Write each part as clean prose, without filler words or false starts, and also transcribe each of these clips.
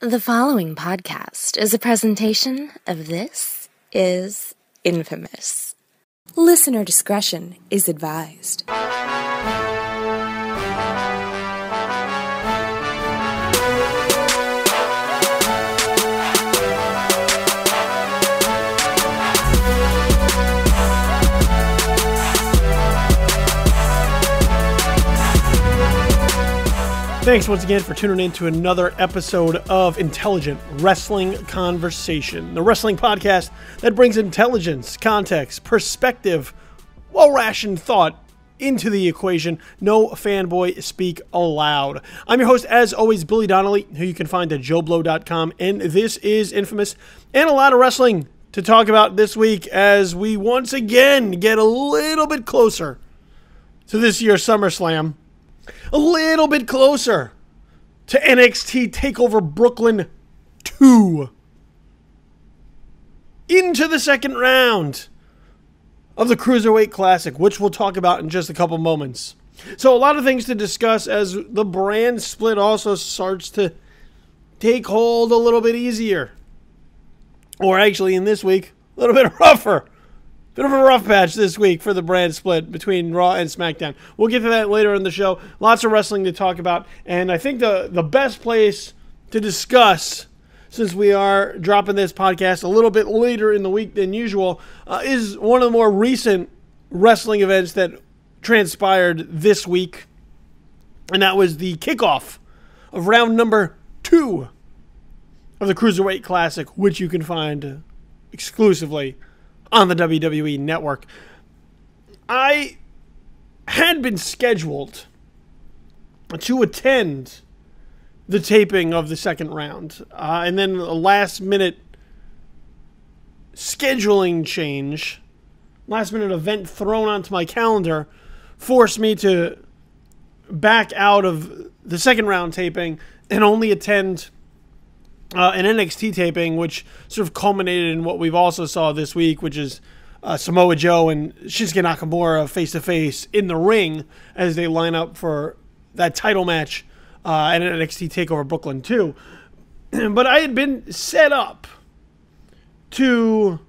The following podcast is a presentation of This Is Infamous. Listener discretion is advised. Thanks once again for tuning in to another episode of Intelligent Wrestling Conversation, the wrestling podcast that brings intelligence, context, perspective, well-rationed thought into the equation. No fanboy speak aloud. I'm your host, as always, Billy Donnelly, who you can find at joeblow.com, and this is Infamous, and a lot of wrestling to talk about this week as we once again get a little bit closer to this year's SummerSlam. A little bit closer to NXT TakeOver Brooklyn 2. Into the second round of the Cruiserweight Classic, which we'll talk about in just a couple moments. So a lot of things to discuss as the brand split also starts to take hold a little bit easier. Or actually in this week, a little bit rougher. Bit of a rough patch this week for the brand split between Raw and SmackDown. We'll get to that later in the show. Lots of wrestling to talk about. And I think the best place to discuss, since we are dropping this podcast a little bit later in the week than usual, is one of the more recent wrestling events that transpired this week. And that was the kickoff of round number 2 of the Cruiserweight Classic, which you can find exclusively on the WWE Network. I had been scheduled to attend the taping of the second round, and then a last-minute scheduling change, last-minute event thrown onto my calendar, forced me to back out of the second round taping and only attend an NXT taping, which sort of culminated in what we've also saw this week, which is Samoa Joe and Shinsuke Nakamura face-to-face in the ring as they line up for that title match at NXT TakeOver Brooklyn 2. But I had been set up to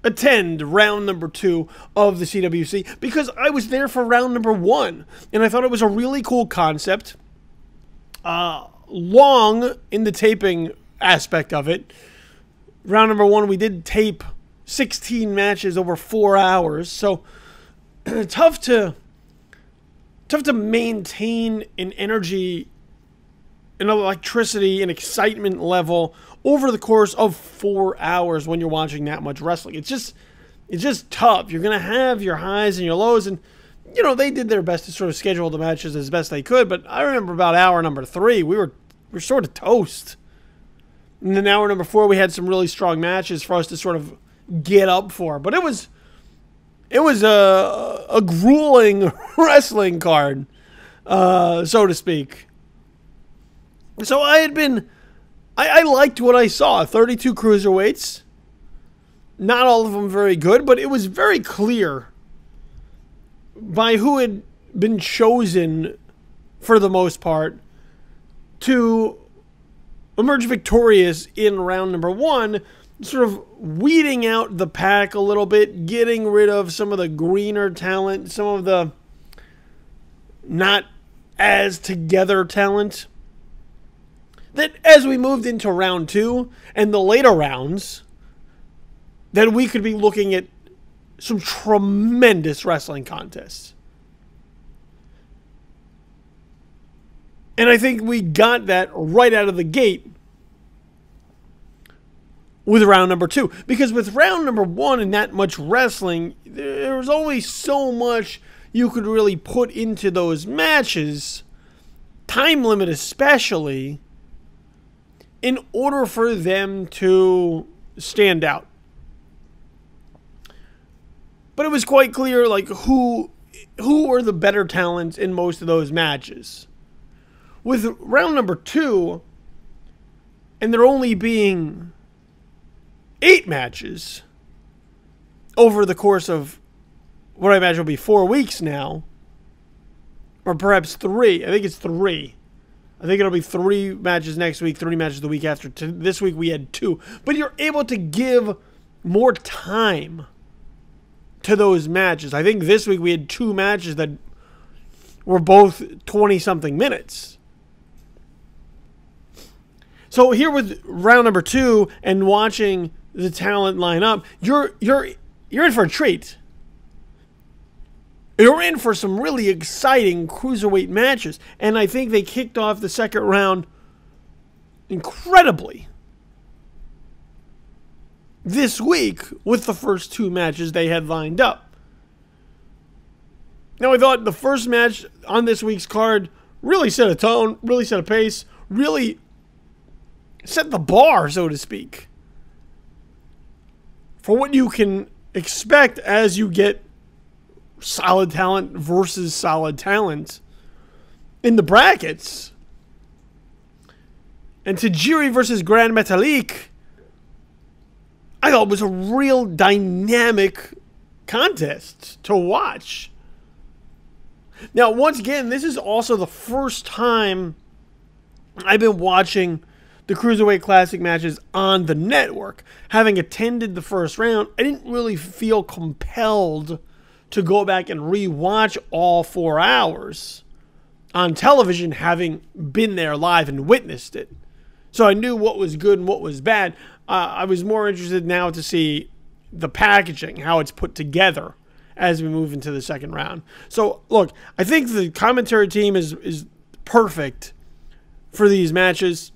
attend round number 2 of the CWC because I was there for round number 1, and I thought it was a really cool concept. Long in the taping aspect of it. Round number 1, we did tape 16 matches over 4 hours, so tough to maintain an energy, an electricity, and excitement level over the course of 4 hours when you're watching that much wrestling. It's just tough. You're gonna have your highs and your lows, and you know, they did their best to sort of schedule the matches as best they could, but I remember about hour number 3, we were sort of toast. And then hour number 4, we had some really strong matches for us to sort of get up for. But it was a grueling wrestling card, so to speak. So I liked what I saw. 32 cruiserweights. Not all of them very good, but it was very clear by who had been chosen, for the most part, to emerge victorious in round number 1, sort of weeding out the pack a little bit, getting rid of some of the greener talent, some of the not as together talent. That as we moved into round 2 and the later rounds, that we could be looking at some tremendous wrestling contests. And I think we got that right out of the gate with round number 2. Because with round number 1 and that much wrestling, there was only so much you could really put into those matches, time limit especially, in order for them to stand out. But it was quite clear, like, who were the better talents in most of those matches. With round number 2, and there only being 8 matches over the course of what I imagine will be 4 weeks now, or perhaps 3. I think it's 3. I I think it'll be 3 matches next week, 3 matches the week after. This week we had 2. But you're able to give more time to those matches. I think this week we had 2 matches that were both 20-something minutes. So here with round number 2 and watching the talent line up, you're in for a treat. You're in for some really exciting cruiserweight matches. And I think they kicked off the second round incredibly this week with the first 2 matches they had lined up. Now, I thought the first match on this week's card really set a tone, really set a pace, really set the bar, so to speak, for what you can expect as you get solid talent versus solid talent in the brackets. And Tajiri versus Grand Metalik, I thought was a real dynamic contest to watch. Now, once again, this is also the first time I've been watching the Cruiserweight Classic matches on the network. Having attended the first round, I didn't really feel compelled to go back and rewatch all 4 hours on television, having been there live and witnessed it. So I knew what was good and what was bad. I was more interested now to see the packaging, how it's put together as we move into the second round. So, look, I think the commentary team is perfect for these matches.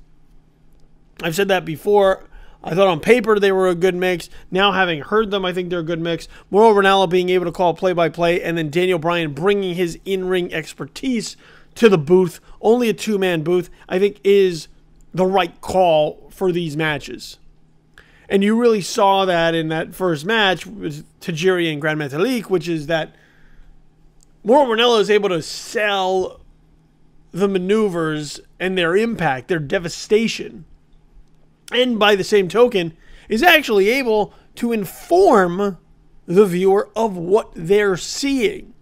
I've said that before. I thought on paper they were a good mix. Now, having heard them, I think they're a good mix. Mauro Ranallo being able to call play-by-play, and then Daniel Bryan bringing his in-ring expertise to the booth, only a 2-man booth, I think is the right call for these matches. And you really saw that in that first match with Tajiri and Grand Metalik, which is that Mauro Ranallo is able to sell the maneuvers and their impact, their devastation, and by the same token, is actually able to inform the viewer of what they're seeing.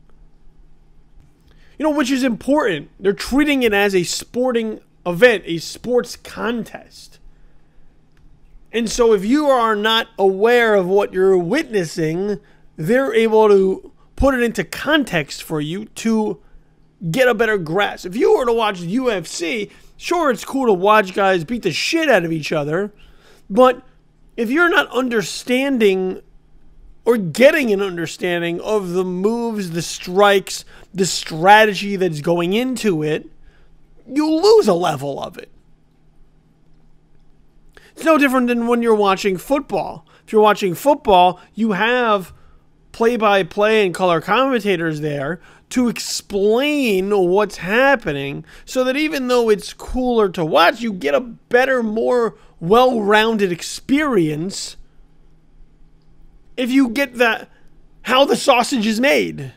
You know, which is important. They're treating it as a sporting event, a sports contest. And so if you are not aware of what you're witnessing, they're able to put it into context for you to get a better grasp. If you were to watch UFC, sure, it's cool to watch guys beat the shit out of each other, but if you're not understanding or getting an understanding of the moves, the strikes, the strategy that's going into it, you lose a level of it. It's no different than when you're watching football. If you're watching football, you have play-by-play and color commentators there to explain what's happening so that even though it's cooler to watch, you get a better, more well-rounded experience if you get that how the sausage is made.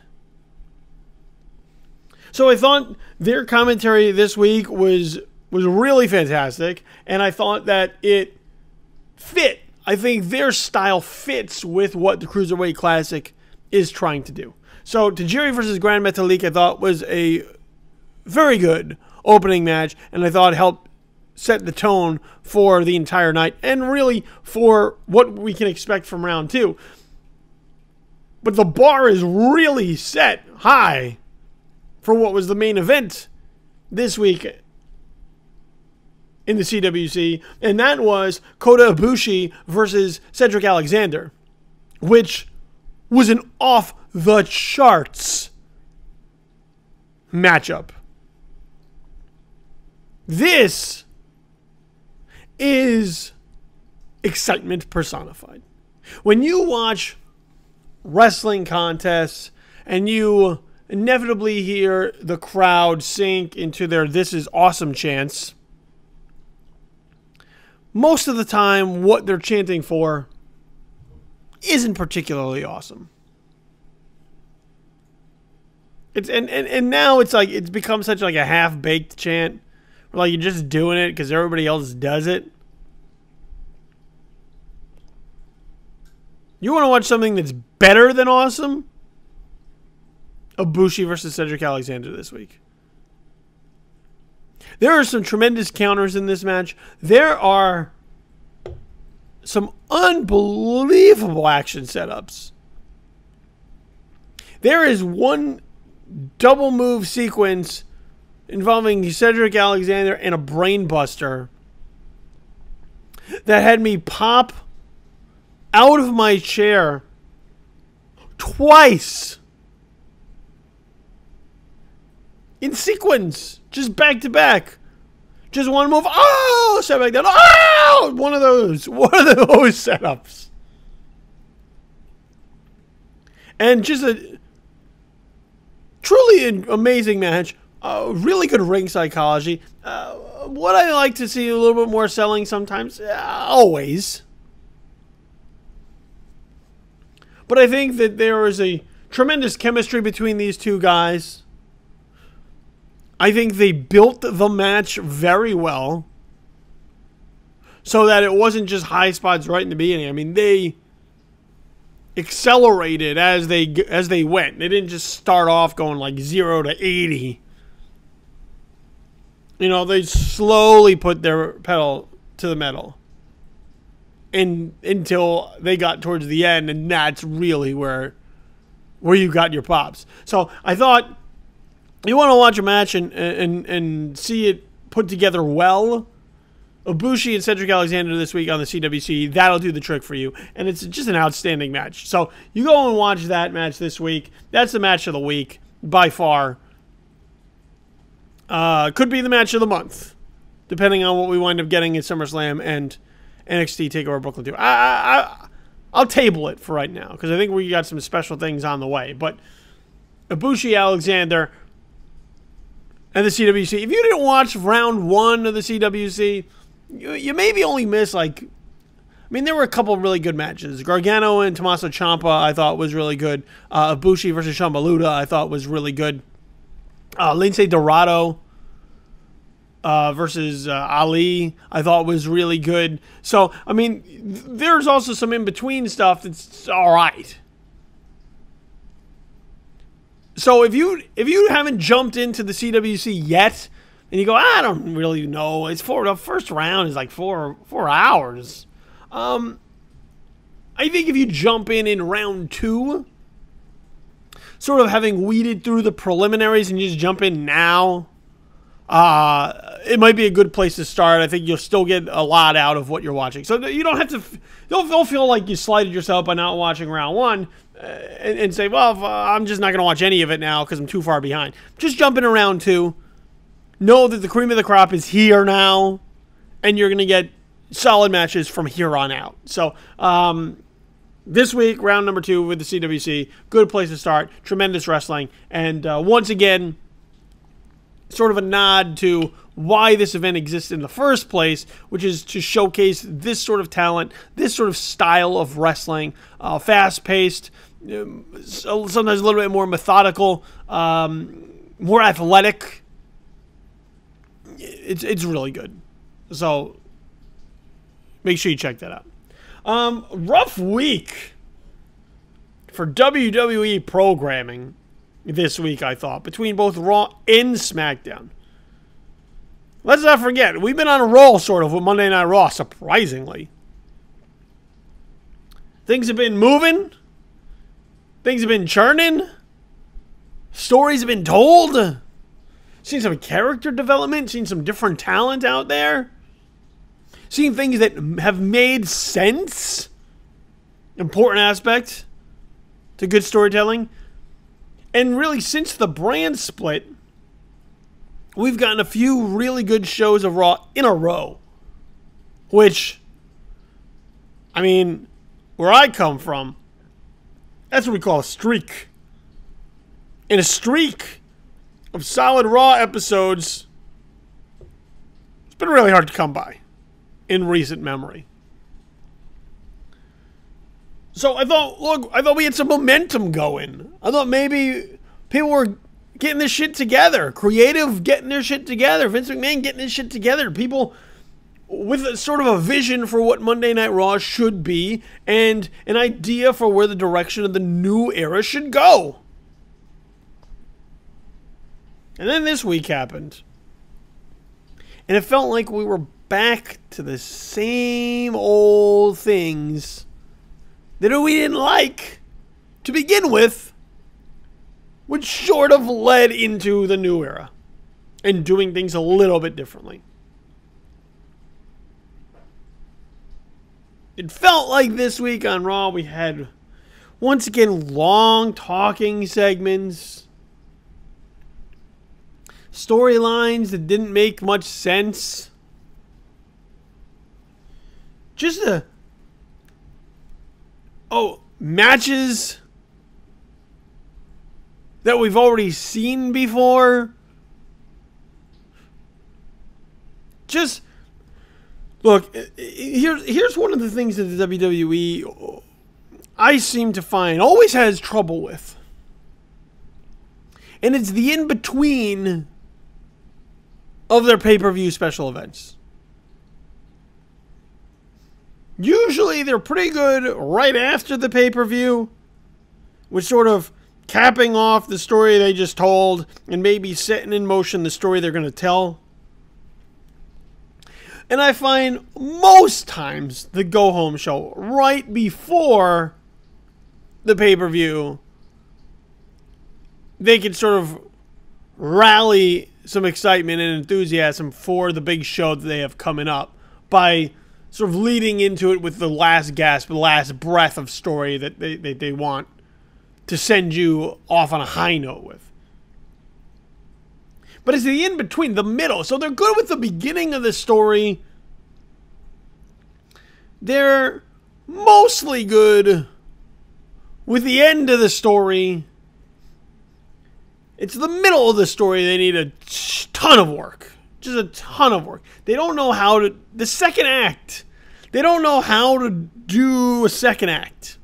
So I thought their commentary this week was really fantastic, and I thought that it fit. I think their style fits with what the Cruiserweight Classic is trying to do. So Tajiri versus Grand Metalik I thought was a very good opening match, and I thought it helped set the tone for the entire night and really for what we can expect from round 2. But the bar is really set high for what was the main event this week in the CWC, and that was Kota Ibushi versus Cedric Alexander, which was an off-the-charts matchup. This is excitement personified. When you watch wrestling contests and you inevitably hear the crowd sink into their "this is awesome" chants, most of the time what they're chanting for isn't particularly awesome. And now it's like it's become such like a half-baked chant where like you're just doing it because everybody else does it. You want to watch something that's better than awesome? Ibushi versus Cedric Alexander this week. There are some tremendous counters in this match. There are some unbelievable action setups. There is one double move sequence involving Cedric Alexander and a brain buster that had me pop out of my chair twice in sequence, just back to back. Just one move. Oh, step back down. Oh, one of those setups. And just a truly amazing match. Really good ring psychology. What I like to see a little bit more selling sometimes. Always. But I think that there is a tremendous chemistry between these two guys. I think they built the match very well so that it wasn't just high spots right in the beginning. I mean, they accelerated as they went. They didn't just start off going like 0 to 80. You know, they slowly put their pedal to the metal until they got towards the end, and that's really where you got your pops. So I thought, you want to watch a match and see it put together well, Ibushi and Cedric Alexander this week on the CWC, that'll do the trick for you. And it's just an outstanding match. So you go and watch that match this week. That's the match of the week, by far. Could be the match of the month, depending on what we wind up getting at SummerSlam and NXT TakeOver Brooklyn 2. I'll table it for right now, because I think we got some special things on the way. But Ibushi, Alexander, and the CWC. If you didn't watch round 1 of the CWC, you maybe only missed, like, I mean, there were a couple of really good matches. Gargano and Tommaso Ciampa, I thought, was really good. Ibushi versus Sean Maluda, I thought, was really good. Lince Dorado versus Ali, I thought, was really good. So, I mean, there's also some in-between stuff that's all right. So if you haven't jumped into the CWC yet, and you go, I don't really know, the first round is like four hours. I think if you jump in round 2, sort of having weeded through the preliminaries and you just jump in now, it might be a good place to start. I think you'll still get a lot out of what you're watching. So you don't have to, don't feel like you slighted yourself by not watching round 1. And say, well, I'm just not going to watch any of it now because I'm too far behind. Just jump in round 2. Know that the cream of the crop is here now, and you're going to get solid matches from here on out. So, this week, round number 2 with the CWC, good place to start. Tremendous wrestling. And once again, sort of a nod to why this event exists in the first place, which is to showcase this sort of talent, this sort of style of wrestling, fast-paced, sometimes a little bit more methodical, more athletic. It's really good. So make sure you check that out. Rough week for WWE programming this week, I thought, between both Raw and SmackDown. Let's not forget, we've been on a roll, sort of, with Monday Night Raw, surprisingly. Things have been moving. Things have been churning. Stories have been told. Seen some character development. Seen some different talent out there. Seen things that have made sense. Important aspect to good storytelling. And really, since the brand split, we've gotten a few really good shows of Raw in a row. Which, I mean, where I come from, that's what we call a streak. And a streak of solid Raw episodes, it's been really hard to come by in recent memory. So I thought we had some momentum going. I thought maybe people were getting this shit together. Creative getting their shit together. Vince McMahon getting his shit together. People with a sort of a vision for what Monday Night Raw should be and an idea for where the direction of the new era should go. And then this week happened. And it felt like we were back to the same old things that we didn't like to begin with, which sort of led into the new era and doing things a little bit differently. It felt like this week on Raw we had, once again, long talking segments, storylines that didn't make much sense. Just matches that we've already seen before. Just look, here's one of the things that the WWE I seem to find always has trouble with. And it's the in-between of their pay-per-view special events. Usually they're pretty good right after the pay-per-view, with sort of capping off the story they just told and maybe setting in motion the story they're going to tell. And I find most times the go-home show right before the pay-per-view, they can sort of rally some excitement and enthusiasm for the big show that they have coming up by sort of leading into it with the last gasp, the last breath of story that they want to send you off on a high note with. But it's the in-between, the middle. So they're good with the beginning of the story. They're mostly good with the end of the story. It's the middle of the story they need a ton of work. Just a ton of work. They don't know how to... The second act. They don't know how to do a second act.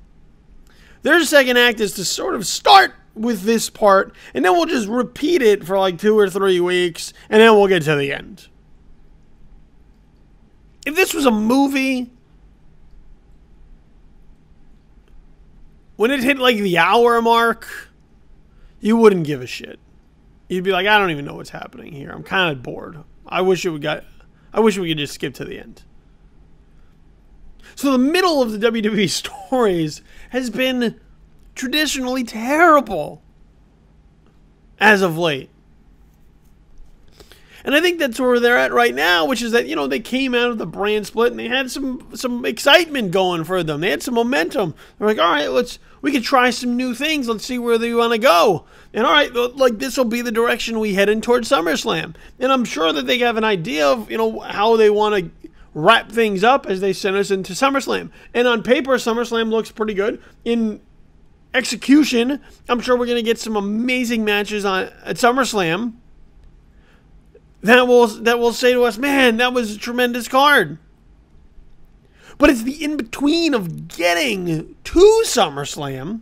Their second act is to sort of start with this part, and then we'll just repeat it for like 2 or 3 weeks, and then we'll get to the end. If this was a movie, when it hit like the hour mark, you wouldn't give a shit. You'd be like, I don't even know what's happening here. I'm kind of bored. I wish we could just skip to the end. So the middle of the WWE stories has been traditionally terrible as of late. And I think that's where they're at right now, which is that, you know, they came out of the brand split and they had some excitement going for them. They had some momentum. They're like, all right, we could try some new things. Let's see where they want to go. And all right, like this will be the direction we head in towards SummerSlam. And I'm sure that they have an idea of, you know, how they want to wrap things up as they send us into SummerSlam. And on paper, SummerSlam looks pretty good. In execution, I'm sure we're going to get some amazing matches at SummerSlam that will say to us, man, that was a tremendous card. But it's the in-between of getting to SummerSlam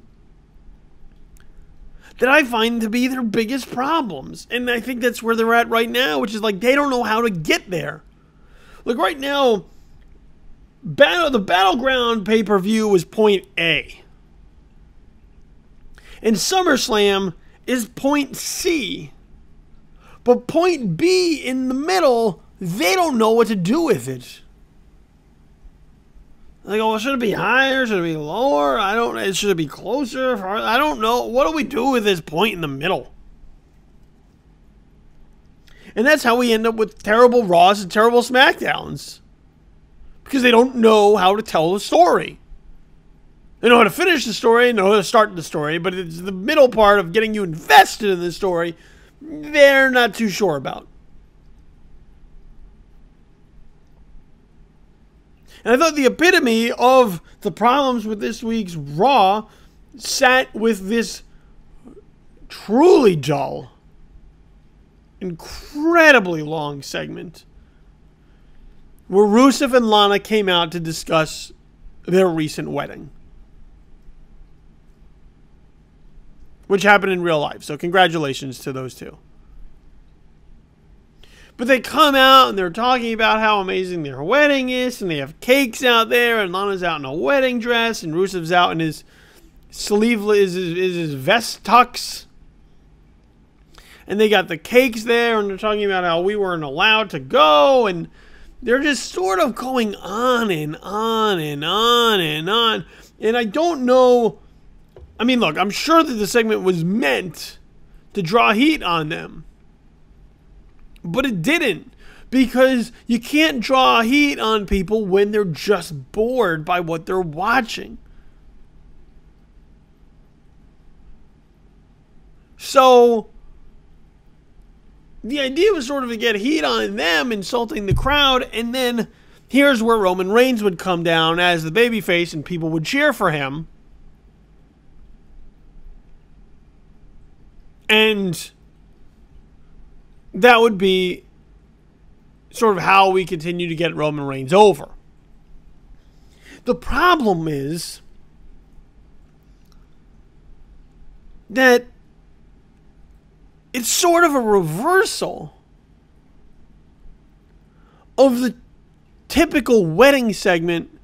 that I find to be their biggest problems. And I think that's where they're at right now, which is like they don't know how to get there. Look, right now, the Battleground pay-per-view was point A. And SummerSlam is point C. But point B in the middle, they don't know what to do with it. Like, oh, should it be higher? Should it be lower? Should it be closer? I don't know. What do we do with this point in the middle? And that's how we end up with terrible Raws and terrible SmackDowns. Because they don't know how to tell the story. They know how to finish the story, know how to start the story, but it's the middle part of getting you invested in the story they're not too sure about. And I thought the epitome of the problems with this week's Raw sat with this truly dull, incredibly long segment where Rusev and Lana came out to discuss their recent wedding, which happened in real life. So congratulations to those two. But they come out and they're talking about how amazing their wedding is, and they have cakes out there, and Lana's out in a wedding dress, and Rusev's out in his sleeveless, his vest tux. and they got the cakes there, and they're talking about how we weren't allowed to go, and they're just sort of going on and on and on and on. And I don't know. I mean, look, I'm sure that the segment was meant to draw heat on them. But it didn't. Because you can't draw heat on people when they're just bored by what they're watching. So the idea was sort of to get heat on them, insulting the crowd, and then here's where Roman Reigns would come down as the babyface and people would cheer for him. And that would be sort of how we continue to get Roman Reigns over. The problem is that it's sort of a reversal of the typical wedding segment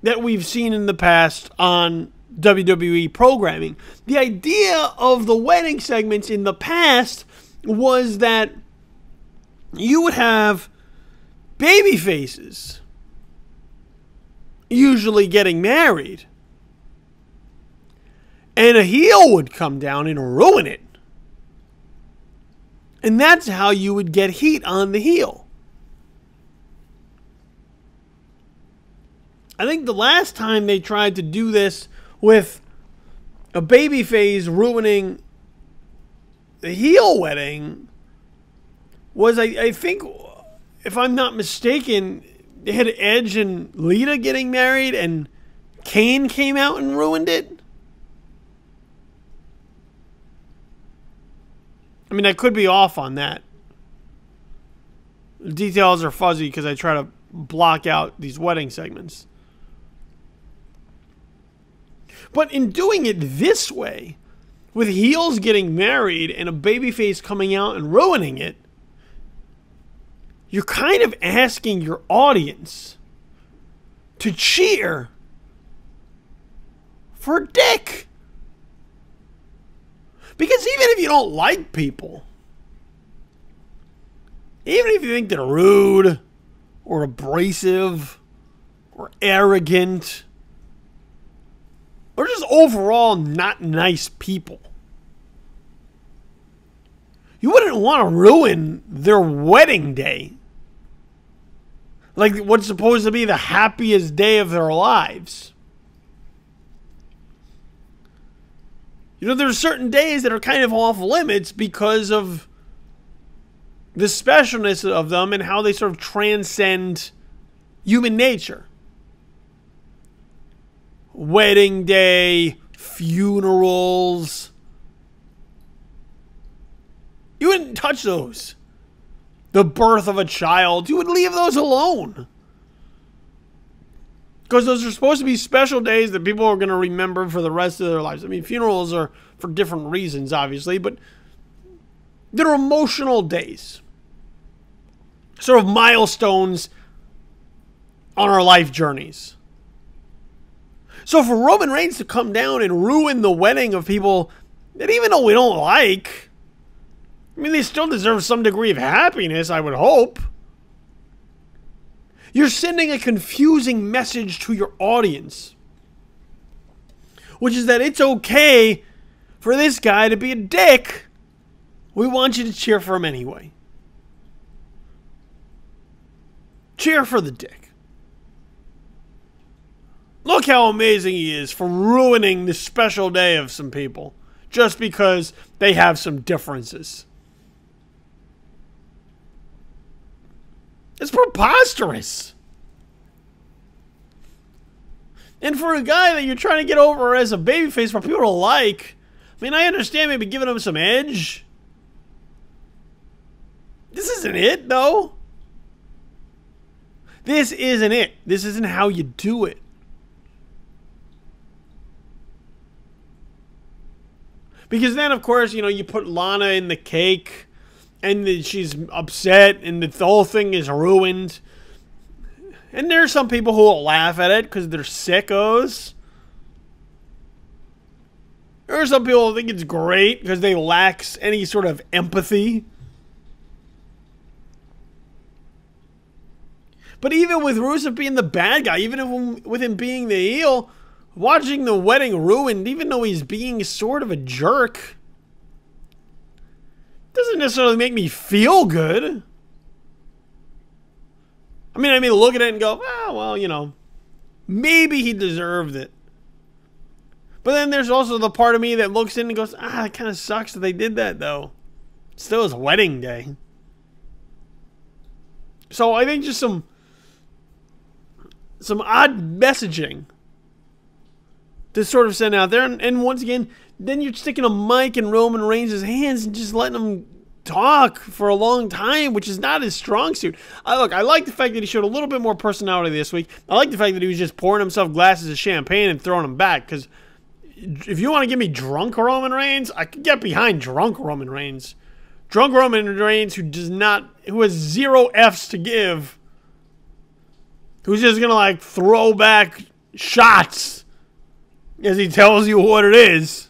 that we've seen in the past on WWE programming. The idea of the wedding segments in the past was that you would have baby faces usually getting married, and a heel would come down and ruin it. And that's how you would get heat on the heel. I think the last time they tried to do this with a babyface ruining the heel wedding was, I think, if I'm not mistaken, they had Edge and Lita getting married, and Kane came out and ruined it. I mean, I could be off on that. The details are fuzzy because I try to block out these wedding segments. But in doing it this way, with heels getting married and a babyface coming out and ruining it, you're kind of asking your audience to cheer for Dick. Because even if you don't like people, even if you think they're rude or abrasive or arrogant or just overall not nice people, you wouldn't want to ruin their wedding day. Like what's supposed to be the happiest day of their lives. You know, there's certain days that are kind of off limits because of the specialness of them and how they sort of transcend human nature. Wedding day, funerals. You wouldn't touch those. The birth of a child, you would leave those alone. Because those are supposed to be special days that people are going to remember for the rest of their lives. I mean, funerals are for different reasons, obviously, but they're emotional days. Sort of milestones on our life journeys. So for Roman Reigns to come down and ruin the wedding of people that even though we don't like, I mean, they still deserve some degree of happiness, I would hope. You're sending a confusing message to your audience, which is that it's okay for this guy to be a dick. We want you to cheer for him anyway. Cheer for the dick. Look how amazing he is for ruining the special day of some people just because they have some differences. It's preposterous. And for a guy that you're trying to get over as a babyface for people to like, I mean, I understand maybe giving him some edge. This isn't it, though. This isn't it. This isn't how you do it. Because then, of course, you know, you put Lana in the cake, and then she's upset, and the whole thing is ruined. And there are some people who will laugh at it because they're sickos. There There are some people who think it's great because they lack any sort of empathy. But even with Rusev being the bad guy, even with him being the heel, watching the wedding ruined, even though he's being sort of a jerk, doesn't necessarily make me feel good. I mean, look at it and go, oh, well, you know, maybe he deserved it. But then there's also the part of me that looks in and goes, it kind of sucks that they did that, though. It's still his wedding day. So I think just some odd messaging to sort of send out there. And once again, then you're sticking a mic in Roman Reigns' hands and just letting him talk for a long time, which is not his strong suit. I like the fact that he showed a little bit more personality this week. I like the fact that he was just pouring himself glasses of champagne and throwing them back, because if you want to give me drunk Roman Reigns, I could get behind drunk Roman Reigns. Drunk Roman Reigns who has 0 F's to give, who's just going to like throw back shots as he tells you what it is.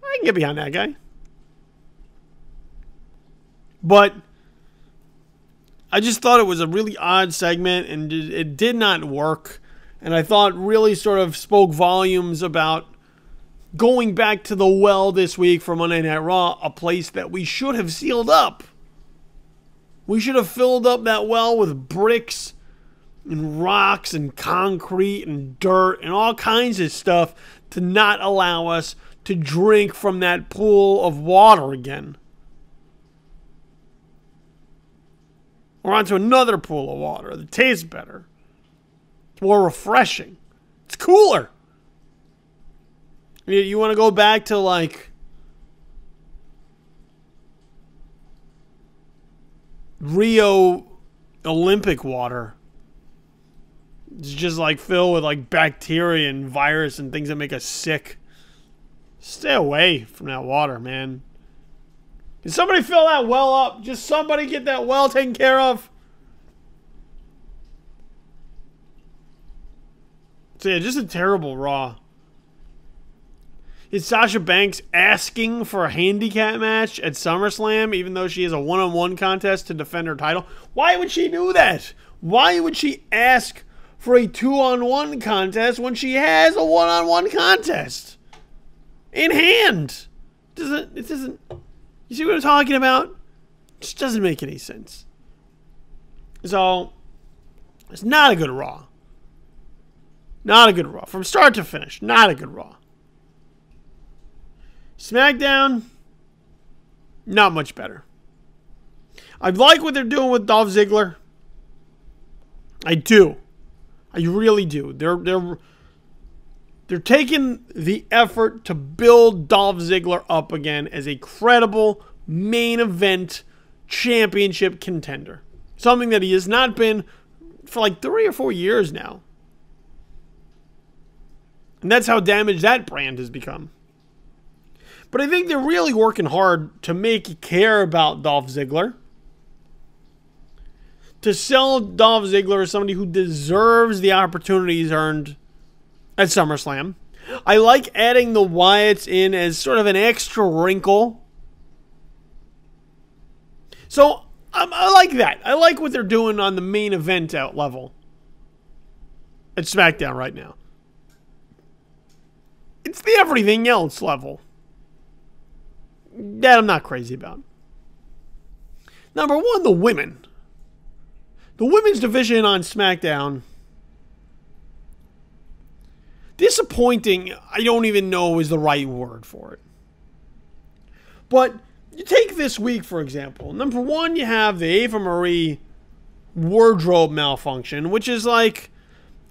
I can get behind that guy. But I just thought it was a really odd segment, and it did not work. And I thought really sort of spoke volumes about going back to the well this week for Monday Night Raw, a place that we should have sealed up. We should have filled up that well with bricks and rocks and concrete and dirt and all kinds of stuff to not allow us to drink from that pool of water again. Or onto another pool of water that tastes better. It's more refreshing. It's cooler. You want to go back to like Rio Olympic water. It's just like filled with like bacteria and virus and things that make us sick. Stay away from that water, man. Can somebody fill that well up? Just somebody get that well taken care of. So yeah, just a terrible Raw. Is Sasha Banks asking for a handicap match at SummerSlam, even though she has a one-on-one contest to defend her title? Why would she do that? Why would she ask for a 2-on-1 contest when she has a 1-on-1 contest in hand? It doesn't. You see what I'm talking about? It just doesn't make any sense. So it's not a good Raw. Not a good Raw. From start to finish, not a good Raw. SmackDown, not much better. I like what they're doing with Dolph Ziggler. I do. I really do. They're taking the effort to build Dolph Ziggler up again as a credible main event championship contender. Something that he has not been for like 3 or 4 years now. And that's how damaged that brand has become. But I think they're really working hard to make you care about Dolph Ziggler. To sell Dolph Ziggler as somebody who deserves the opportunities earned at SummerSlam. I like adding the Wyatts in as sort of an extra wrinkle. So I like that. I like what they're doing on the main event out level at SmackDown right now. It's the everything else level that I'm not crazy about. Number one, the women. The women's division on SmackDown. Disappointing, I don't even know is the right word for it. But you take this week, for example. Number one, you have the Ava Marie wardrobe malfunction, which is like,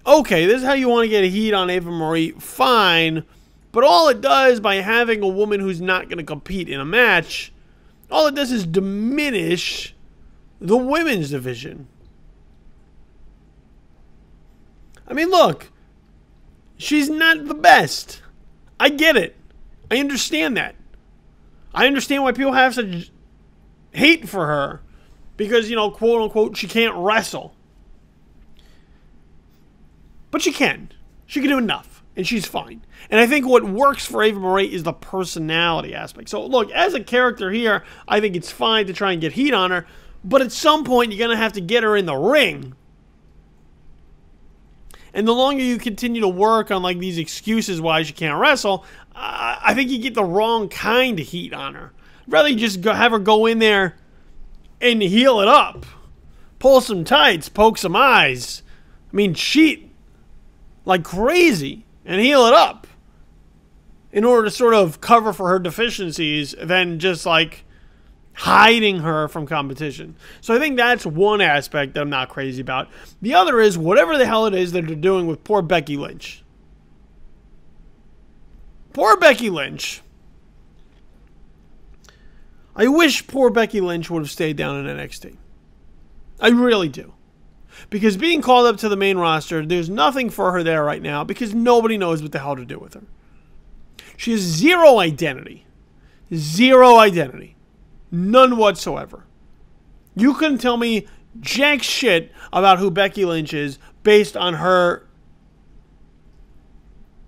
okay, this is how you want to get a heat on Ava Marie, fine. But all it does by having a woman who's not going to compete in a match, all it does is diminish the women's division. I mean, look, she's not the best. I get it. I understand that. I understand why people have such hate for her. Because, you know, quote unquote, she can't wrestle. But she can. She can do enough. And she's fine. And I think what works for Ava Marie is the personality aspect. So, look, as a character here, I think it's fine to try and get heat on her. But at some point, you're going to have to get her in the ring. And the longer you continue to work on, like, these excuses why she can't wrestle, I think you get the wrong kind of heat on her. I'd rather you just have her go in there and heal it up. Pull some tights, poke some eyes. I mean, cheat like crazy and heal it up in order to sort of cover for her deficiencies than just like hiding her from competition. So I think that's one aspect that I'm not crazy about. The other is whatever the hell it is that they're doing with poor Becky Lynch. Poor Becky Lynch. I wish poor Becky Lynch would have stayed down in NXT. I really do. Because being called up to the main roster, there's nothing for her there right now because nobody knows what the hell to do with her. She has zero identity. Zero identity. None whatsoever. You couldn't tell me jack shit about who Becky Lynch is based on her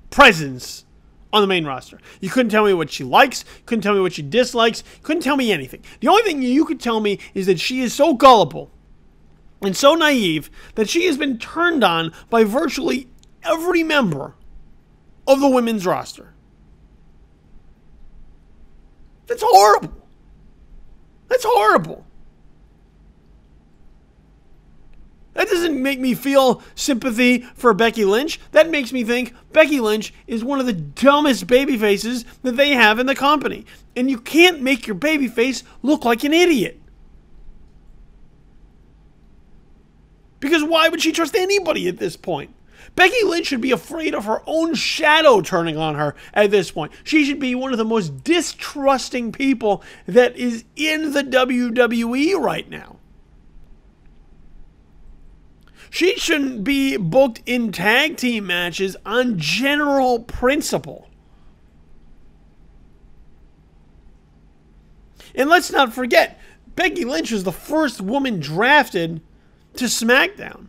presence on the main roster. You couldn't tell me what she likes, couldn't tell me what she dislikes, couldn't tell me anything. The only thing you could tell me is that she is so gullible and so naive that she has been turned on by virtually every member of the women's roster. That's horrible. That's horrible. That doesn't make me feel sympathy for Becky Lynch. That makes me think Becky Lynch is one of the dumbest babyfaces that they have in the company. And you can't make your babyface look like an idiot. Because why would she trust anybody at this point? Becky Lynch should be afraid of her own shadow turning on her at this point. She should be one of the most distrusting people that is in the WWE right now. She shouldn't be booked in tag team matches on general principle. And let's not forget, Becky Lynch was the first woman drafted to SmackDown.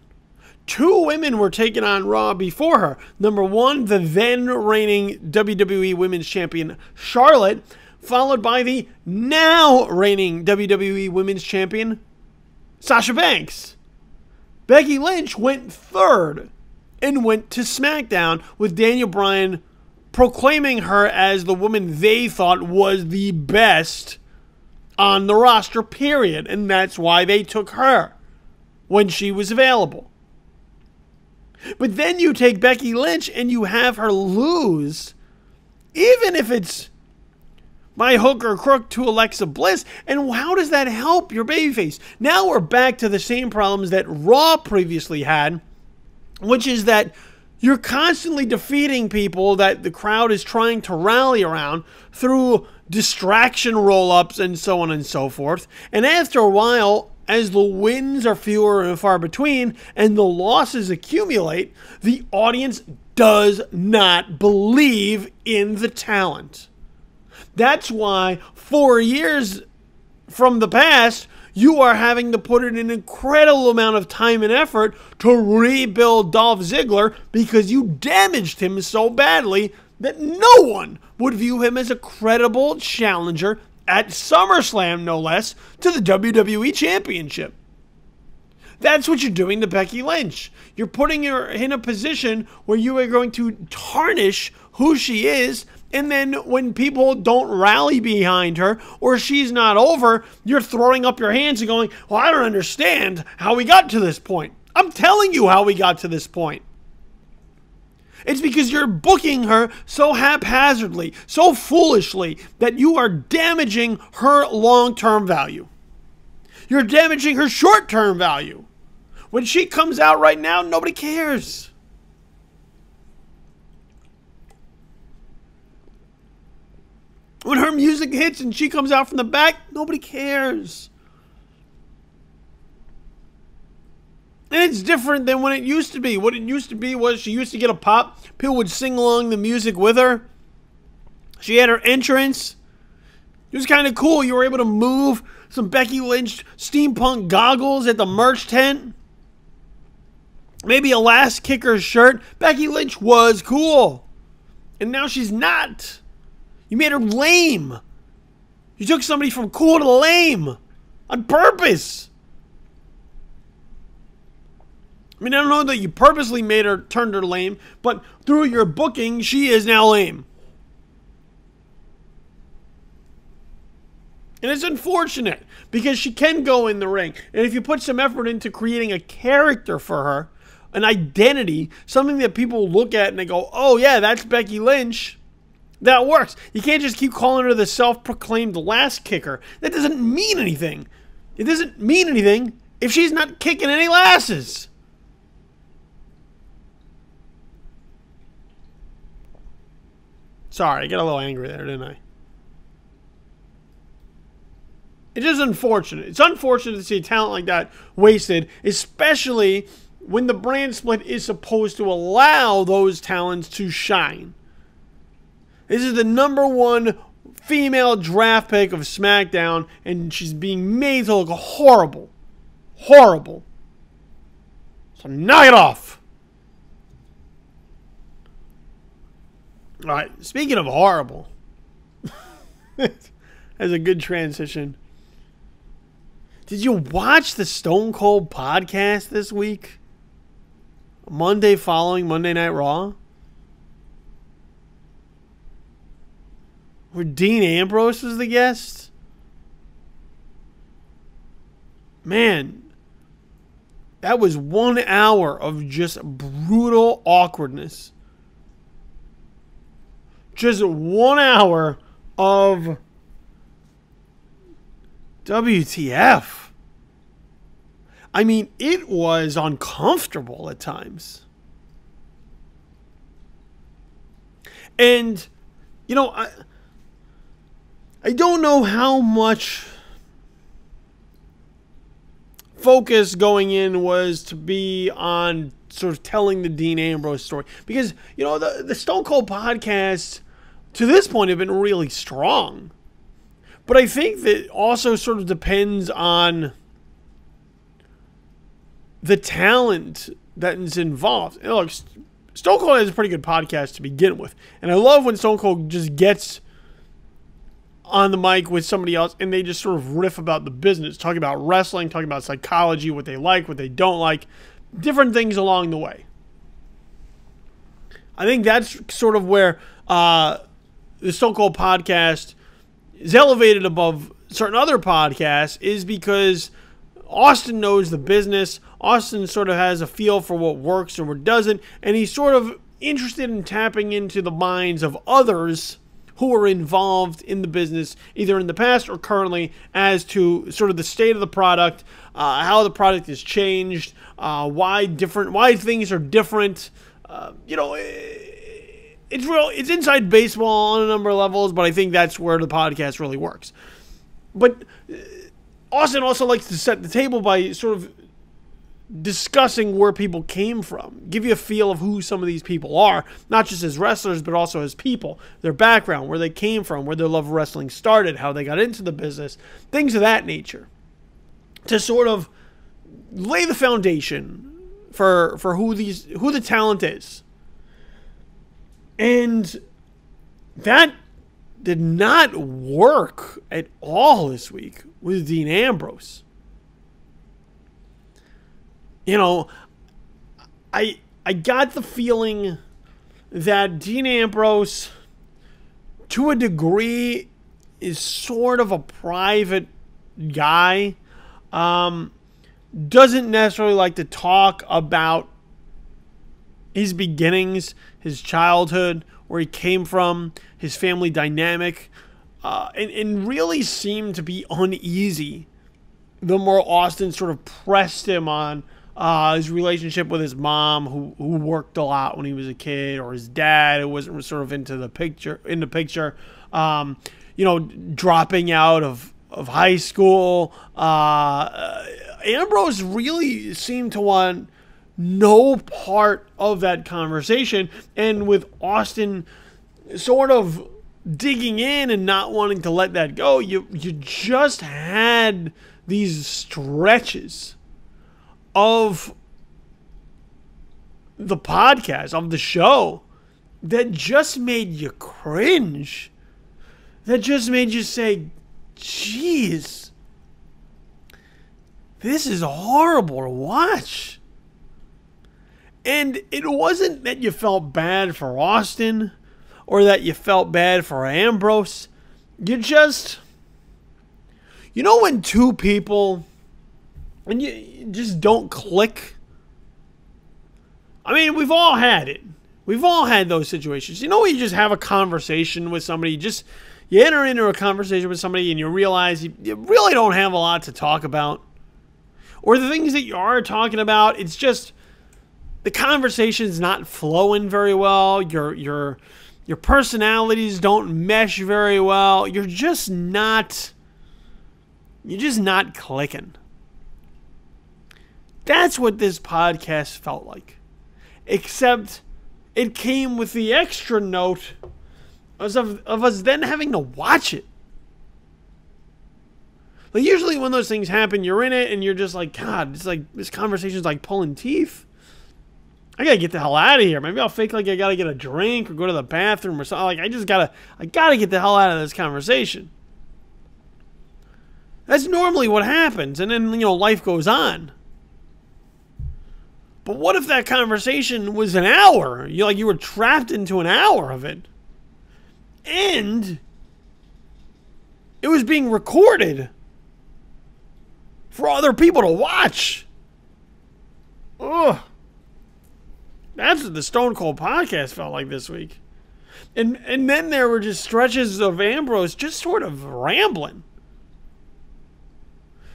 2 women were taken on Raw before her. Number 1, the then reigning WWE Women's Champion Charlotte, followed by the now reigning WWE Women's Champion Sasha Banks. Becky Lynch went 3rd and went to SmackDown with Daniel Bryan proclaiming her as the woman they thought was the best on the roster, period. And that's why they took her when she was available. But then you take Becky Lynch and you have her lose, even if it's by hook or crook, to Alexa Bliss. And how does that help your babyface? Now we're back to the same problems that Raw previously had, which is that you're constantly defeating people that the crowd is trying to rally around through distraction roll-ups and so on and so forth. And after a while, as the wins are fewer and far between and the losses accumulate, the audience does not believe in the talent. That's why 4 years from the past, you are having to put in an incredible amount of time and effort to rebuild Dolph Ziggler because you damaged him so badly that no one would view him as a credible challenger at SummerSlam, no less, to the WWE Championship. That's what you're doing to Becky Lynch. You're putting her in a position where you are going to tarnish who she is, and then when people don't rally behind her or she's not over, you're throwing up your hands and going, well, I don't understand how we got to this point. I'm telling you how we got to this point. It's because you're booking her so haphazardly, so foolishly, that you are damaging her long-term value. You're damaging her short-term value. When she comes out right now, nobody cares. When her music hits and she comes out from the back, nobody cares. And it's different than when it used to be. What it used to be was she used to get a pop. People would sing along the music with her. She had her entrance. It was kind of cool. You were able to move some Becky Lynch steampunk goggles at the merch tent. Maybe a last kicker shirt. Becky Lynch was cool. And now she's not. You made her lame. You took somebody from cool to lame on purpose. I mean, I don't know that you purposely turned her lame, but through your booking, she is now lame. And it's unfortunate because she can go in the ring. And if you put some effort into creating a character for her, an identity, something that people look at and they go, oh yeah, that's Becky Lynch, that works. You can't just keep calling her the self-proclaimed lass kicker. That doesn't mean anything. It doesn't mean anything if she's not kicking any lasses. Sorry, I got a little angry there, didn't I? It is unfortunate. It's unfortunate to see a talent like that wasted, especially when the brand split is supposed to allow those talents to shine. This is the #1 female draft pick of SmackDown, and she's being made to look horrible. Horrible. So knock it off. All right, speaking of horrible, that's a good transition. Did you watch the Stone Cold podcast this week? Monday following Monday Night Raw? Where Dean Ambrose was the guest? Man, that was 1 hour of just brutal awkwardness. Just 1 hour of WTF. I mean, it was uncomfortable at times. And, you know, I don't know how much focus going in was to be on sort of telling the Dean Ambrose story. Because, you know, the Stone Cold podcast to this point have been really strong. But I think that also sort of depends on the talent that is involved. And look, Stone Cold has a pretty good podcast to begin with. And I love when Stone Cold just gets on the mic with somebody else and they just sort of riff about the business, talking about wrestling, talking about psychology, what they like, what they don't like, different things along the way. I think that's sort of where the Stone Cold podcast is elevated above certain other podcasts, is because Austin knows the business. Austin sort of has a feel for what works and what doesn't, and he's sort of interested in tapping into the minds of others who are involved in the business, either in the past or currently, as to sort of the state of the product, how the product has changed, why things are different. You know, it's inside baseball on a number of levels, but I think that's where the podcast really works. But Austin also likes to set the table by sort of discussing where people came from, give you a feel of who some of these people are, not just as wrestlers, but also as people, their background, where they came from, where their love of wrestling started, how they got into the business, things of that nature, to sort of lay the foundation for who the talent is. And that did not work at all this week with Dean Ambrose. You know, I got the feeling that Dean Ambrose, to a degree, is sort of a private guy. Doesn't necessarily like to talk about his beginnings, his childhood, where he came from, his family dynamic, and really seemed to be uneasy the more Austin sort of pressed him on his relationship with his mom, who worked a lot when he was a kid, or his dad, who wasn't sort of into the picture. You know, dropping out of high school. Ambrose really seemed to want no part of that conversation, and with Austin sort of digging in and not wanting to let that go, you just had these stretches of the podcast, of the show, that just made you cringe. That just made you say, "Jeez, this is horrible to watch." And it wasn't that you felt bad for Austin or that you felt bad for Ambrose. You know when two people, and you just don't click? I mean, we've all had it. We've all had those situations. You know when you just have a conversation with somebody, you enter into a conversation with somebody and you realize you really don't have a lot to talk about. Or the things that you are talking about, it's just the conversation's not flowing very well. Your personalities don't mesh very well. You're just not clicking. That's what this podcast felt like. Except it came with the extra note of us then having to watch it. Like usually when those things happen, you're in it and you're just like, God, it's like this conversation's like pulling teeth. I gotta get the hell out of here. Maybe I'll fake like I gotta get a drink or go to the bathroom or something. Like I gotta get the hell out of this conversation. That's normally what happens, and then life goes on. But what if that conversation was an hour? You were trapped into an hour of it, and it was being recorded for other people to watch. Ugh. That's what the Stone Cold podcast felt like this week. And then there were just stretches of Ambrose just sort of rambling.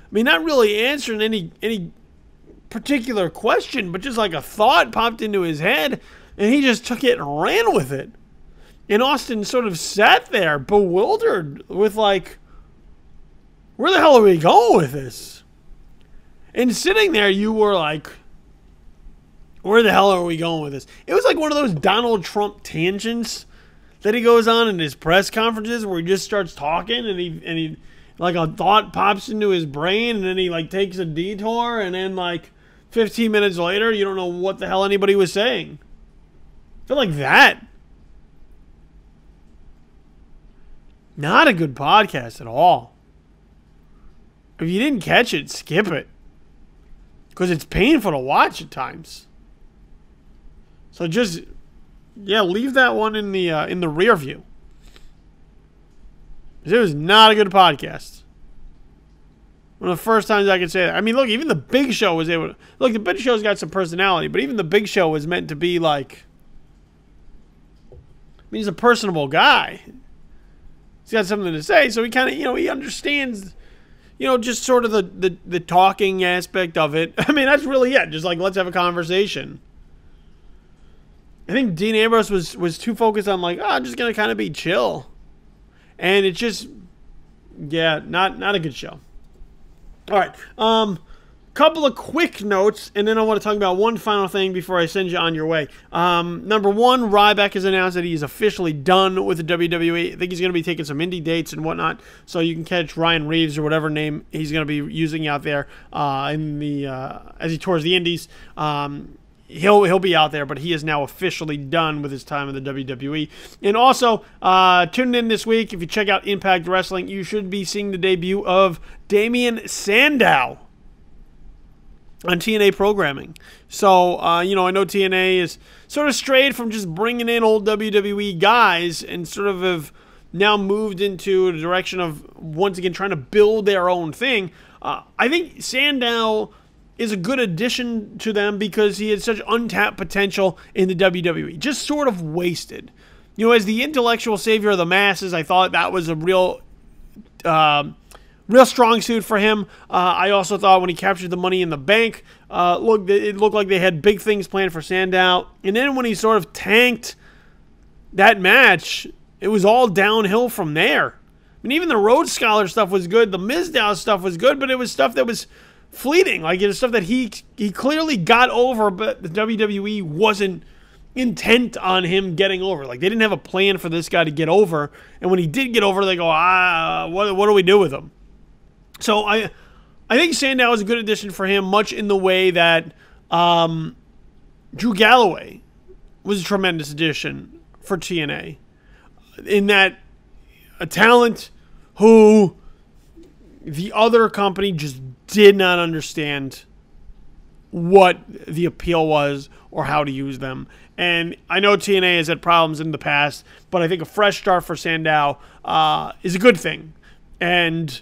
I mean, not really answering any particular question, but just like a thought popped into his head, and he just took it and ran with it. And Austin sort of sat there bewildered with like, where the hell are we going with this? And sitting there, you were like, where the hell are we going with this? It was like one of those Donald Trump tangents that he goes on in his press conferences where he just starts talking and he like a thought pops into his brain and then he like takes a detour and then like 15 minutes later you don't know what the hell anybody was saying. I feel like that. Not a good podcast at all. If you didn't catch it, skip it. Because it's painful to watch at times. So just, leave that one in the rear view. It was not a good podcast. One of the first times I could say that. I mean, look, even the Big Show was able to... Look, the Big Show's got some personality, but even the Big Show was meant to be like... I mean, he's a personable guy. He's got something to say, so he kind of, he understands... just sort of the talking aspect of it. I mean, that's really it. Just like, let's have a conversation. I think Dean Ambrose was too focused on like, I'm just going to kind of be chill. And it's just, not a good show. All right. Couple of quick notes, and then I want to talk about one final thing before I send you on your way. Number one, Ryback has announced that he's officially done with the WWE. I think he's going to be taking some indie dates and whatnot, so you can catch Ryan Reeves or whatever name he's going to be using out there as he tours the indies. He'll be out there, but he is now officially done with his time in the WWE. And also, tune in this week. If you check out Impact Wrestling, you should be seeing the debut of Damien Sandow on TNA programming. So, I know TNA is sort of strayed from just bringing in old WWE guys and sort of have now moved into a direction of, once again, trying to build their own thing. I think Sandow is a good addition to them because he had such untapped potential in the WWE. Just sort of wasted. As the intellectual savior of the masses, I thought that was a real strong suit for him. I also thought when he captured the Money in the Bank, it looked like they had big things planned for Sandow. And then when he sort of tanked that match, it was all downhill from there. I mean, even the Rhodes Scholar stuff was good. The Mizdow stuff was good, but it was stuff that was fleeting. Like, it was stuff that he clearly got over, but the WWE wasn't intent on him getting over. Like, they didn't have a plan for this guy to get over. And when he did get over, they go, what do we do with him? So I think Sandow is a good addition for him, much in the way that Drew Galloway was a tremendous addition for TNA, in that a talent who the other company just did not understand what the appeal was or how to use them. And I know TNA has had problems in the past, but I think a fresh start for Sandow is a good thing, and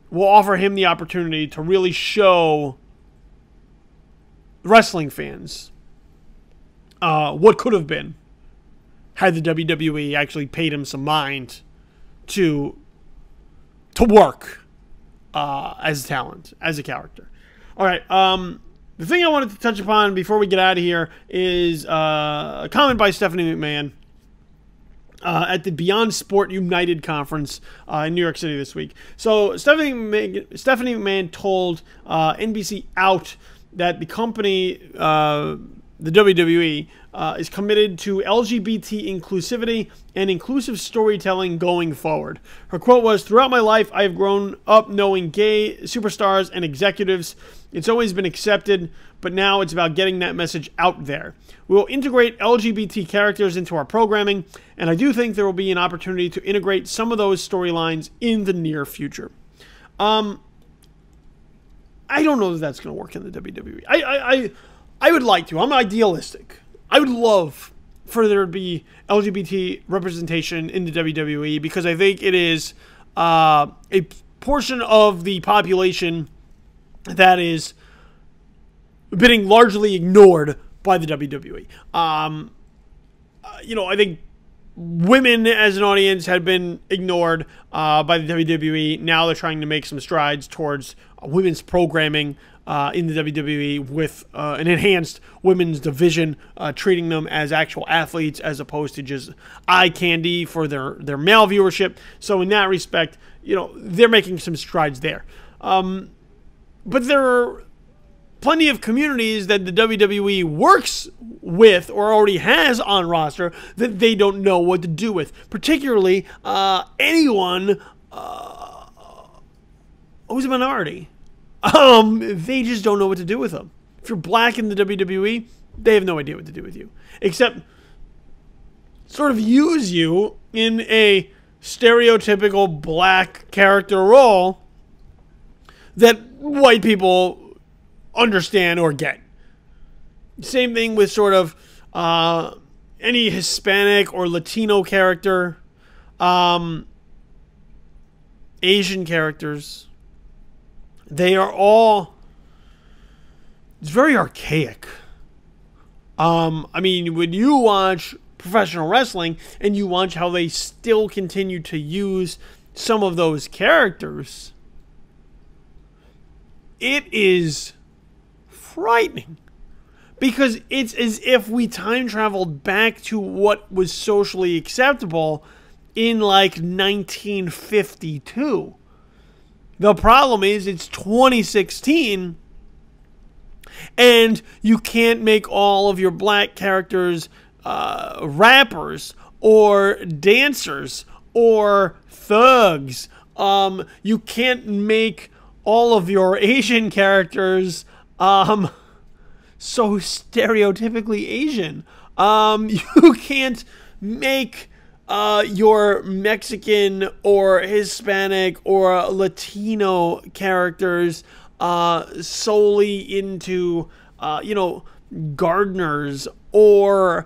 will offer him the opportunity to really show wrestling fans what could have been had the WWE actually paid him some mind to work as a talent, as a character. All right, the thing I wanted to touch upon before we get out of here is a comment by Stephanie McMahon at the Beyond Sport United conference in New York City this week. So Stephanie McMahon told NBC Out that the company, the WWE, is committed to LGBT inclusivity and inclusive storytelling going forward. Her quote was, "Throughout my life, I have grown up knowing gay superstars and executives. It's always been accepted, but now it's about getting that message out there. We will integrate LGBT characters into our programming, and I do think there will be an opportunity to integrate some of those storylines in the near future." I don't know if that's going to work in the WWE. I would like to. I'm idealistic. I would love for there to be LGBT representation in the WWE, because I think it is a portion of the population that is being largely ignored by the WWE. I think women as an audience had been ignored by the WWE. Now they're trying to make some strides towards women's programming in the WWE with an enhanced women's division, treating them as actual athletes as opposed to just eye candy for their male viewership. So in that respect, they're making some strides there. But there are plenty of communities that the WWE works with or already has on roster that they don't know what to do with. Particularly anyone who's a minority. They just don't know what to do with them. If you're black in the WWE, they have no idea what to do with you, except sort of use you in a stereotypical black character role that white people understand or get. Same thing with sort of any Hispanic or Latino character, Asian characters. They are all, it's very archaic. When you watch professional wrestling and you watch how they still continue to use some of those characters, it is frightening, because it's as if we time traveled back to what was socially acceptable in like 1952. The problem is it's 2016 and you can't make all of your black characters rappers or dancers or thugs. You can't make all of your Asian characters so stereotypically Asian. You can't make your Mexican or Hispanic or Latino characters solely into gardeners or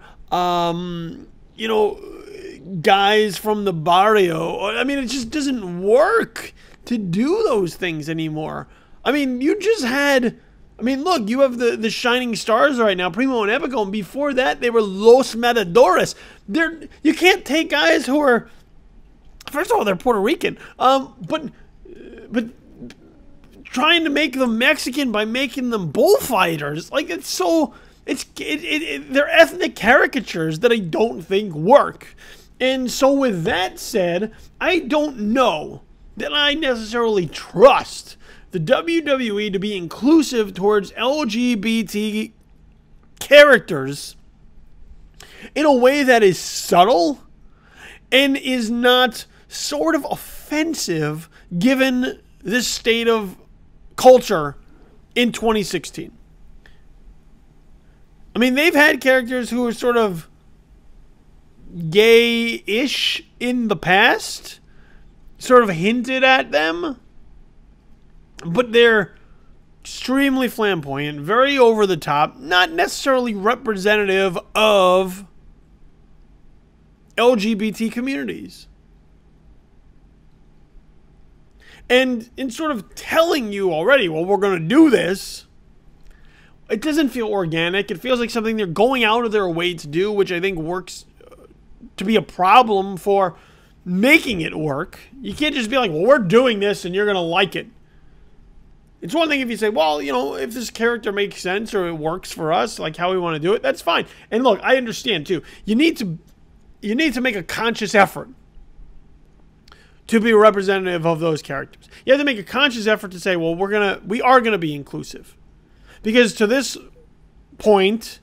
guys from the barrio. It just doesn't work to do those things anymore. You just had, look, you have the shining stars right now, Primo and Epico, and before that they were Los Matadores. You can't take guys who are, first of all, they're Puerto Rican, but trying to make them Mexican by making them bullfighters, they're ethnic caricatures that I don't think work. And so with that said, I don't know that I necessarily trust the WWE to be inclusive towards LGBT characters in a way that is subtle and is not sort of offensive given this state of culture in 2016. They've had characters who are sort of gay-ish in the past, sort of hinted at them, but they're extremely flamboyant, very over the top, not necessarily representative of LGBT communities. And in sort of telling you already, well, we're going to do this, it doesn't feel organic. It feels like something they're going out of their way to do, which I think works to be a problem for making it work. You can't just be like, well, we're doing this and you're going to like it. It's one thing if you say, well, you know, if this character makes sense or it works for us, like how we want to do it, that's fine. And look, I understand too. You need to make a conscious effort to be a representative of those characters. You have to make a conscious effort to say, well, we are gonna be inclusive. Because to this point,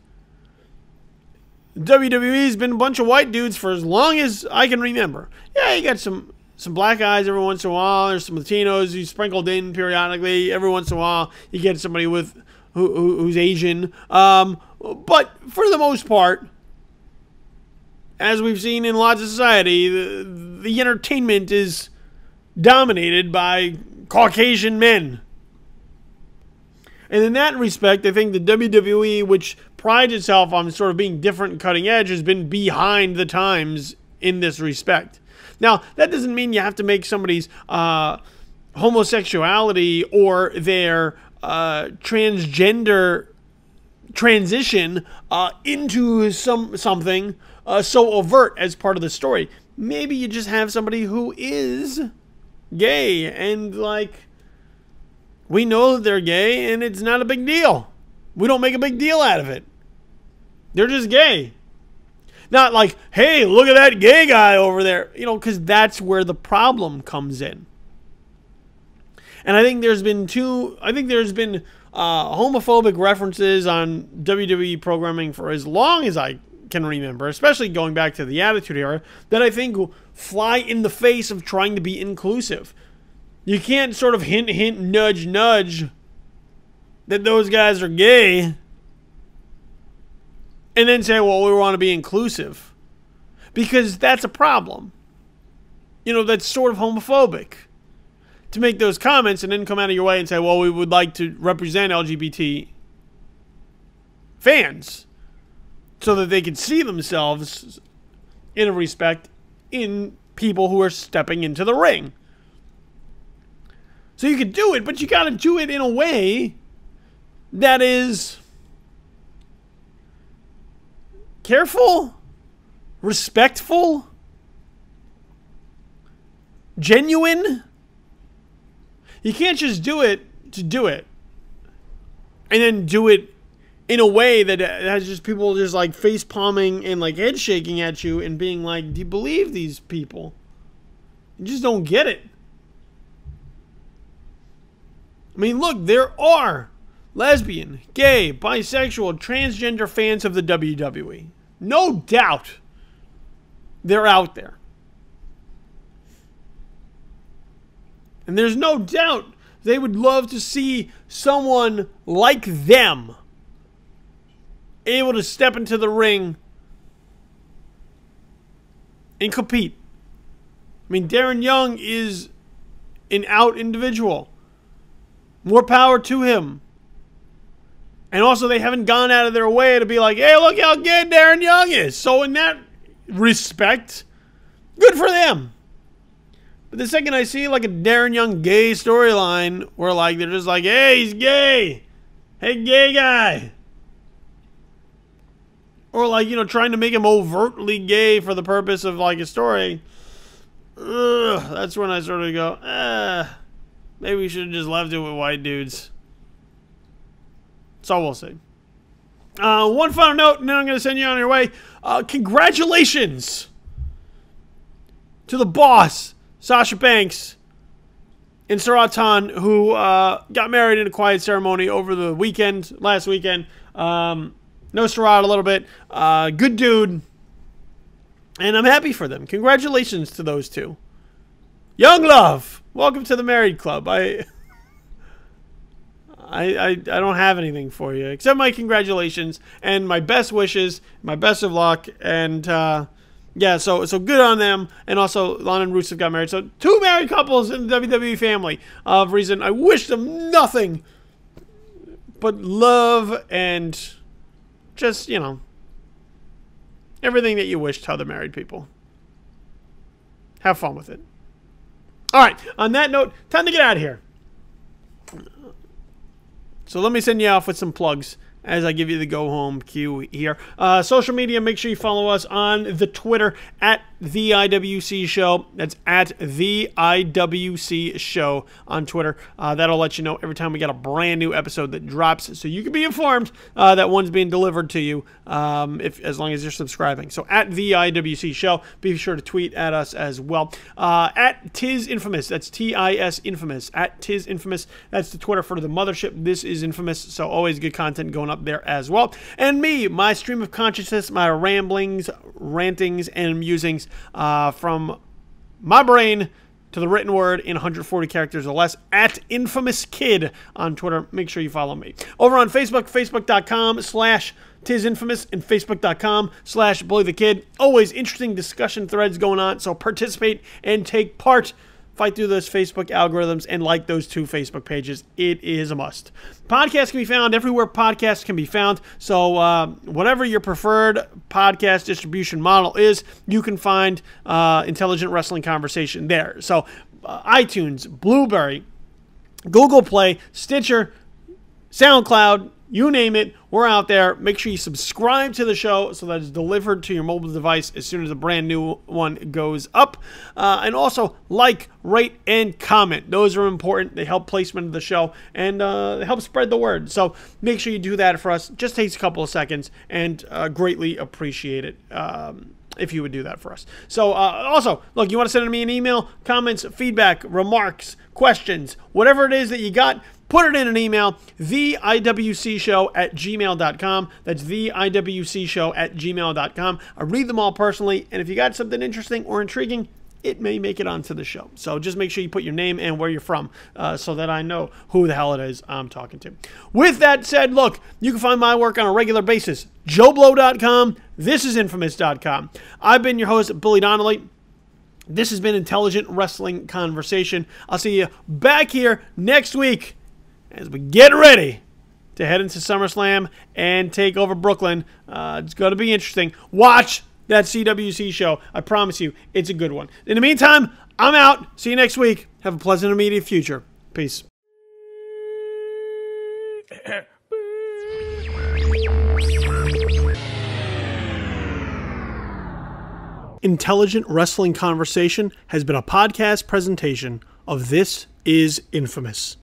WWE's been a bunch of white dudes for as long as I can remember. Yeah, you got some black guys every once in a while. There's some Latinos you sprinkled in periodically. Every once in a while, you get somebody who's Asian. But for the most part, as we've seen in lots of society, the entertainment is dominated by Caucasian men. And in that respect, I think the WWE, which prides itself on sort of being different and cutting edge, has been behind the times in this respect. Now, that doesn't mean you have to make somebody's homosexuality or their transgender transition into something so overt as part of the story. Maybe you just have somebody who is gay and, like, we know that they're gay and it's not a big deal. We don't make a big deal out of it. They're just gay. Not like, hey, look at that gay guy over there. You know, because that's where the problem comes in. And I think there's been homophobic references on WWE programming for as long as I can remember, especially going back to the Attitude Era, that I think fly in the face of trying to be inclusive. You can't sort of hint, nudge, nudge that those guys are gay and then say, well, we want to be inclusive. Because that's a problem. You know, that's sort of homophobic. To make those comments and then come out of your way and say, well, we would like to represent LGBT fans so that they can see themselves in a respect in people who are stepping into the ring. So you can do it, but you got to do it in a way that is careful, respectful, genuine. You can't just do it to do it. And then do it in a way that has just people just like face palming and like head shaking at you and being like, do you believe these people? You just don't get it. I mean, look, there are lesbian, gay, bisexual, transgender fans of the WWE. No doubt they're out there. And there's no doubt they would love to see someone like them able to step into the ring and compete. I mean, Darren Young is an out individual. More power to him. And also, they haven't gone out of their way to be like, hey, look how gay Darren Young is. So in that respect, good for them. But the second I see like a Darren Young gay storyline where like they're just like, hey, he's gay. Hey, gay guy. Or like, you know, trying to make him overtly gay for the purpose of like a story. That's when I sort of go, maybe we should have just left it with white dudes. So we'll see. One final note, and then I'm going to send you on your way. Congratulations to the boss, Sasha Banks, and Saratan, who got married in a quiet ceremony over the weekend, last weekend. No Sarat a little bit. Good dude. And I'm happy for them. Congratulations to those two. Young love. Welcome to the married club. I don't have anything for you except my congratulations and my best wishes, my best of luck, and yeah, so good on them. And also, Lana and Rusev got married. So 2 married couples in the WWE family. Of reason I wish them nothing but love and just, everything that you wish to other married people. Have fun with it. All right, on that note, time to get out of here. So let me send you off with some plugs as I give you the go-home cue here. Social media, make sure you follow us on the Twitter at The IWC Show. That's at The IWC Show on Twitter. That'll let you know every time we got a brand new episode that drops, so you can be informed that one's being delivered to you as long as you're subscribing. So at The IWC Show, be sure to tweet at us as well. At Tiz Infamous, that's T-I-S Infamous. At Tiz Infamous, that's the Twitter for the mothership. This is Infamous, so always good content going up there as well. And me, my stream of consciousness, my ramblings, rantings, and musings from my brain to the written word in 140 characters or less, at Infamous Kid on Twitter. Make sure you follow me. Over on Facebook, facebook.com/TizInfamous and facebook.com/BullyTheKid. Always interesting discussion threads going on, so participate and take part. Fight through those Facebook algorithms and like those 2 Facebook pages. It is a must. Podcasts can be found everywhere podcasts can be found. So whatever your preferred podcast distribution model is, you can find Intelligent Wrestling Conversation there. So iTunes, Blueberry, Google Play, Stitcher, SoundCloud, you name it, we're out there. Make sure you subscribe to the show so that it's delivered to your mobile device as soon as a brand new one goes up. And also, like, rate, and comment. Those are important. They help placement of the show, and they help spread the word. So make sure you do that for us. Just takes a couple of seconds, and greatly appreciate it if you would do that for us. So also, look, you want to send me an email, comments, feedback, remarks, questions, whatever it is that you got, put it in an email, theiwcshow@gmail.com. That's theiwcshow@gmail.com. I read them all personally, and if you got something interesting or intriguing, it may make it onto the show. So just make sure you put your name and where you're from so that I know who the hell it is I'm talking to. With that said, look, you can find my work on a regular basis. JoeBlow.com. ThisIsInfamous.com. I've been your host, Billy Donnelly. This has been Intelligent Wrestling Conversation. I'll see you back here next week as we get ready to head into SummerSlam and take over Brooklyn. It's going to be interesting. Watch that CWC show. I promise you, it's a good one. In the meantime, I'm out. See you next week. Have a pleasant immediate future. Peace. Intelligent Wrestling Conversation has been a podcast presentation of This Is Infamous.